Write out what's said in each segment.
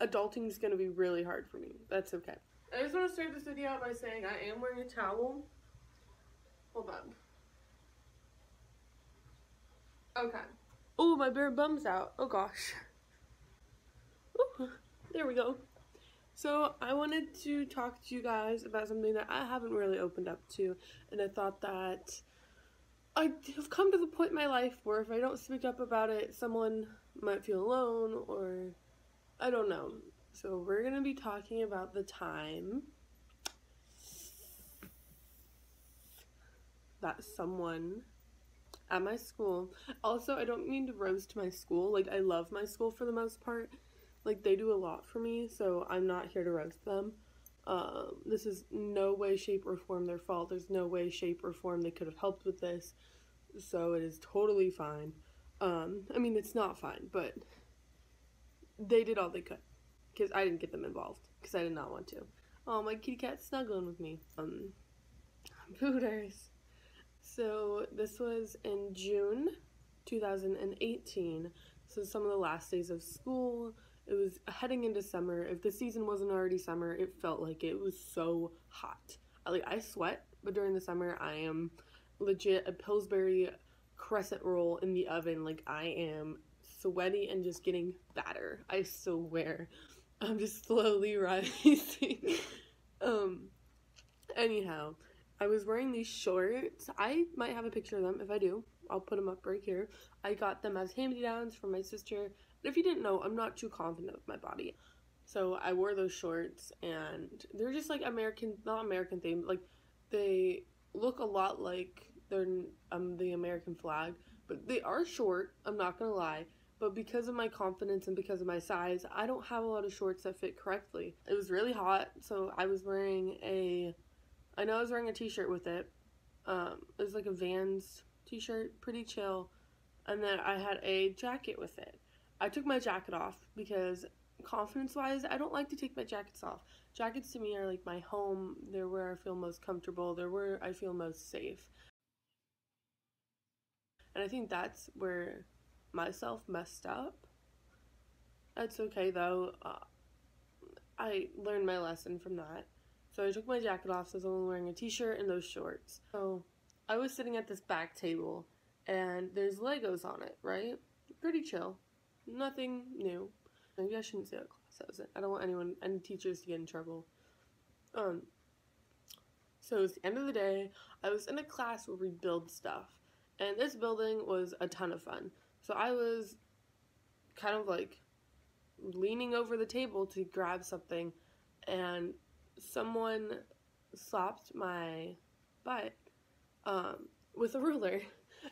adulting is going to be really hard for me. That's okay. I just want to start this video out by saying I am wearing a towel. Hold on. Okay. Oh, my bare bum's out. Oh gosh. Ooh, there we go. So I wanted to talk to you guys about something that I haven't really opened up to, and I thought that I have come to the point in my life where if I don't speak up about it, someone might feel alone, or I don't know. So we're going to be talking about the time that someone at my school, also I don't mean to roast my school, like I love my school for the most part, like they do a lot for me, so I'm not here to roast them. This is no way, shape, or form their fault. There's no way, shape, or form they could have helped with this, so it is totally fine. I mean, it's not fine, but they did all they could, because I didn't get them involved, because I did not want to. Oh, my kitty cat's snuggling with me. Pooters. So this was in June 2018, so some of the last days of school. It was heading into summer. If the season wasn't already summer, it felt like it was so hot. I sweat, but during the summer I am legit a Pillsbury crescent roll in the oven. Like, I am sweaty and just getting fatter, I swear. I'm just slowly rising. Anyhow, I was wearing these shorts. I might have a picture of them. If I do, I'll put them up right here. I got them as hand-me-downs from my sister. But if you didn't know, I'm not too confident with my body. So I wore those shorts, and they're just like not American themed. Like, they look a lot like they're the American flag, but they are short, I'm not gonna lie. But because of my confidence and because of my size, I don't have a lot of shorts that fit correctly. It was really hot, so I was wearing I know I was wearing a t-shirt with it. It was like a Vans t-shirt, pretty chill. And then I had a jacket with it. I took my jacket off because confidence-wise, I don't like to take my jackets off. Jackets to me are like my home. They're where I feel most comfortable. They're where I feel most safe. And I think that's where myself messed up. That's okay though. I learned my lesson from that. So I took my jacket off, so I was only wearing a t-shirt and those shorts. So I was sitting at this back table, and there's Legos on it, right? Pretty chill. Nothing new. Maybe I shouldn't say what class I was in. I don't want any teachers to get in trouble. So it was the end of the day. I was in a class where we build stuff, and this building was a ton of fun. So I was kind of like leaning over the table to grab something, and someone slapped my butt with a ruler.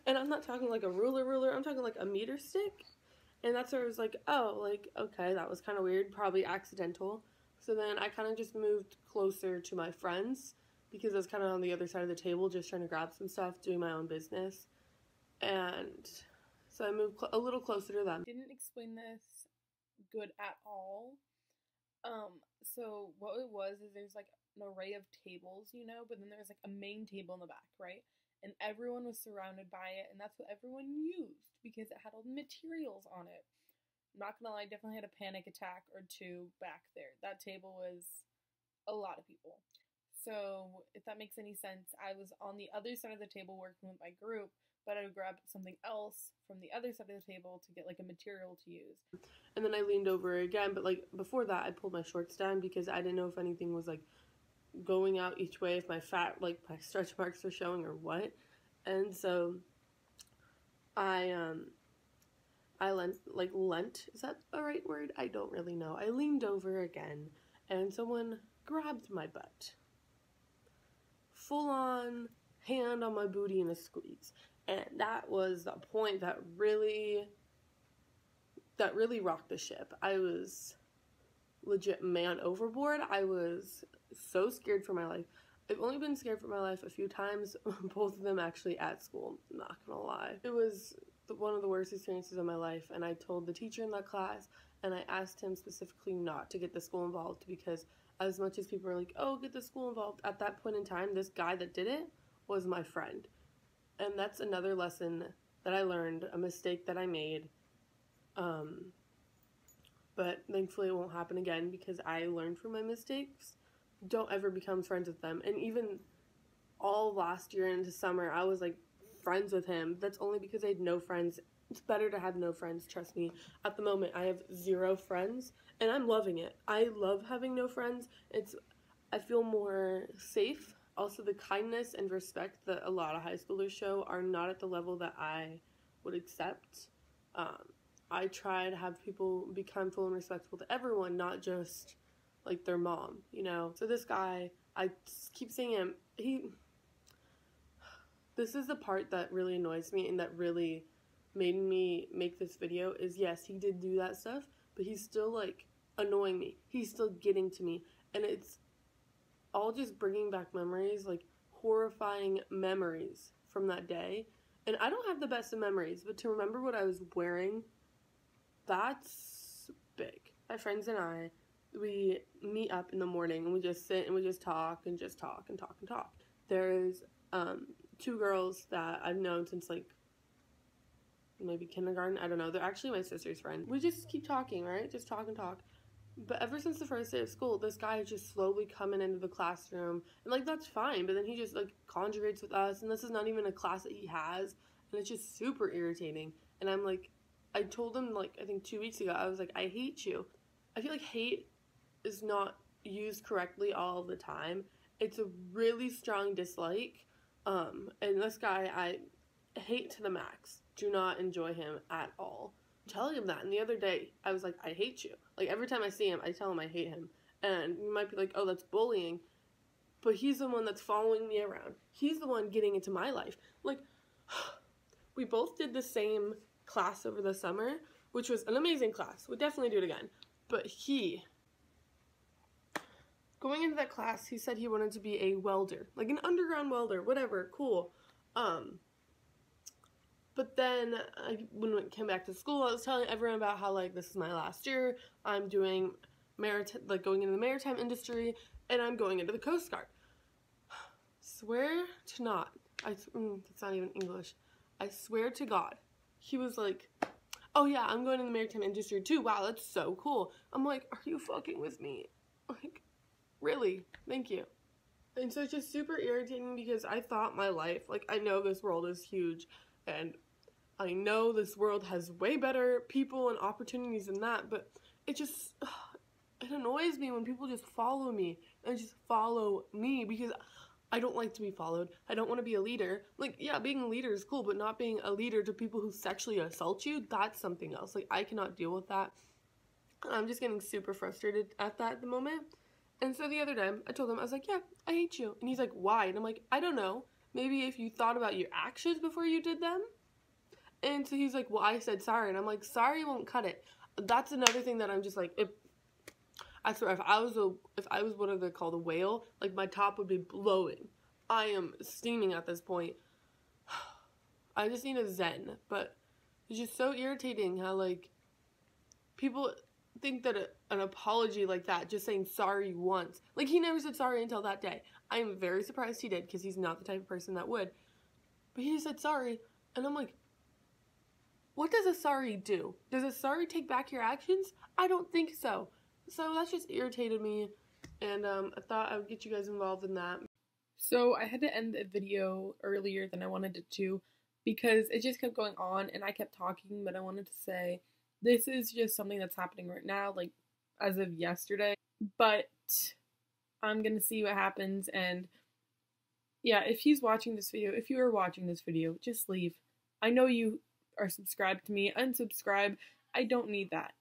And I'm not talking like a ruler, I'm talking like a meter stick. And that's where I was like, oh, like, okay, that was kind of weird, probably accidental. So then I kind of just moved closer to my friends because I was kind of on the other side of the table just trying to grab some stuff, doing my own business. And so I moved a little closer to them. Didn't explain this good at all. So what it was is there's like an array of tables, but then there's like a main table in the back, right? And everyone was surrounded by it, and that's what everyone used because it had all the materials on it. I'm not gonna lie, I definitely had a panic attack or two back there. That table was a lot of people. So if that makes any sense, I was on the other side of the table working with my group, but I would grab something else from the other side of the table to get like a material to use. And then I leaned over again, but like before that I pulled my shorts down because I didn't know if anything was like going out each way, if my my stretch marks were showing or what. And so I lent, is that the right word? I don't really know. I leaned over again, and someone grabbed my butt. Full on hand on my booty in a squeeze. And that was the point that really rocked the ship. I was legit man overboard. I was so scared for my life. I've only been scared for my life a few times, both of them actually at school, I'm not gonna lie. It was one of the worst experiences of my life, and I told the teacher in that class, and I asked him specifically not to get the school involved because as much as people were like, oh, get the school involved, at that point in time, this guy that did it was my friend. And that's another lesson that I learned, a mistake that I made. but thankfully it won't happen again because I learned from my mistakes. Don't ever become friends with them. And even all last year into summer, I was like friends with him. That's only because I had no friends. It's better to have no friends, trust me. At the moment, I have 0 friends, and I'm loving it. I love having no friends. I feel more safe. Also, the kindness and respect that a lot of high schoolers show are not at the level that I would accept. I try to have people be kindful and respectful to everyone, not just like their mom, you know? So this guy, I keep seeing him, this is the part that really annoys me and that really made me make this video is, yes, he did do that stuff, but he's still, like, annoying me. He's still getting to me. And it's all just bringing back memories, like, horrifying memories from that day. And I don't have the best of memories, but to remember what I was wearing, that's big. My friends and I, we meet up in the morning and we just sit and we just talk and just talk and talk and talk. There's 2 girls that I've known since like maybe kindergarten. I don't know. They're actually my sister's friend. We just keep talking, right? Just talk and talk. But ever since the first day of school, this guy is just slowly coming into the classroom. And like, that's fine. But then he just like conjugates with us. And this is not even a class that he has. And it's just super irritating. And I'm like, I told him like, I think 2 weeks ago, I was like, I hate you. I feel like hate is not used correctly all the time. It's a really strong dislike. And this guy, I hate to the max. Do not enjoy him at all. I'm telling him that. And the other day, I was like, I hate you. Like, every time I see him, I tell him I hate him. And you might be like, oh, that's bullying. But he's the one that's following me around. He's the one getting into my life. Like, we both did the same class over the summer, which was an amazing class. We'd definitely do it again. But going into that class, he said he wanted to be a welder, like an underground welder, whatever, cool. But then when we came back to school, I was telling everyone about how like this is my last year. I'm doing going into the maritime industry, and I'm going into the Coast Guard. Swear to not, that's not even English. I swear to God, he was like, oh yeah, I'm going in the maritime industry too. Wow, that's so cool. I'm like, are you fucking with me? Like, really? Thank you. And so it's just super irritating because I thought my life, like, I know this world is huge, and I know this world has way better people and opportunities than that, but it just, it annoys me when people just follow me, and just follow me, because I don't like to be followed. I don't want to be a leader. Like, yeah, being a leader is cool, but not being a leader to people who sexually assault you, that's something else. Like, I cannot deal with that. I'm just getting super frustrated at that at the moment. And so the other day, I told him, I was like, yeah, I hate you. And he's like, why? And I'm like, I don't know. Maybe if you thought about your actions before you did them. And so he's like, well, I said sorry. And I'm like, sorry won't cut it. That's another thing that I'm just like, I swear, if I was what they call a whale, like, my top would be blowing. I am steaming at this point. I just need a zen. But it's just so irritating how, like, people think that an apology like that, just saying sorry once, like, he never said sorry until that day. I am very surprised he did, because he's not the type of person that would. But he said sorry, and I'm like, what does a sorry do? Does a sorry take back your actions? I don't think so. So that's just irritated me, and I thought I would get you guys involved in that. So I had to end the video earlier than I wanted it to because it just kept going on and I kept talking, but I wanted to say this is just something that's happening right now, like as of yesterday, but I'm gonna see what happens. And yeah, if you are watching this video, just leave. I know you are subscribed to me. Unsubscribe. I don't need that.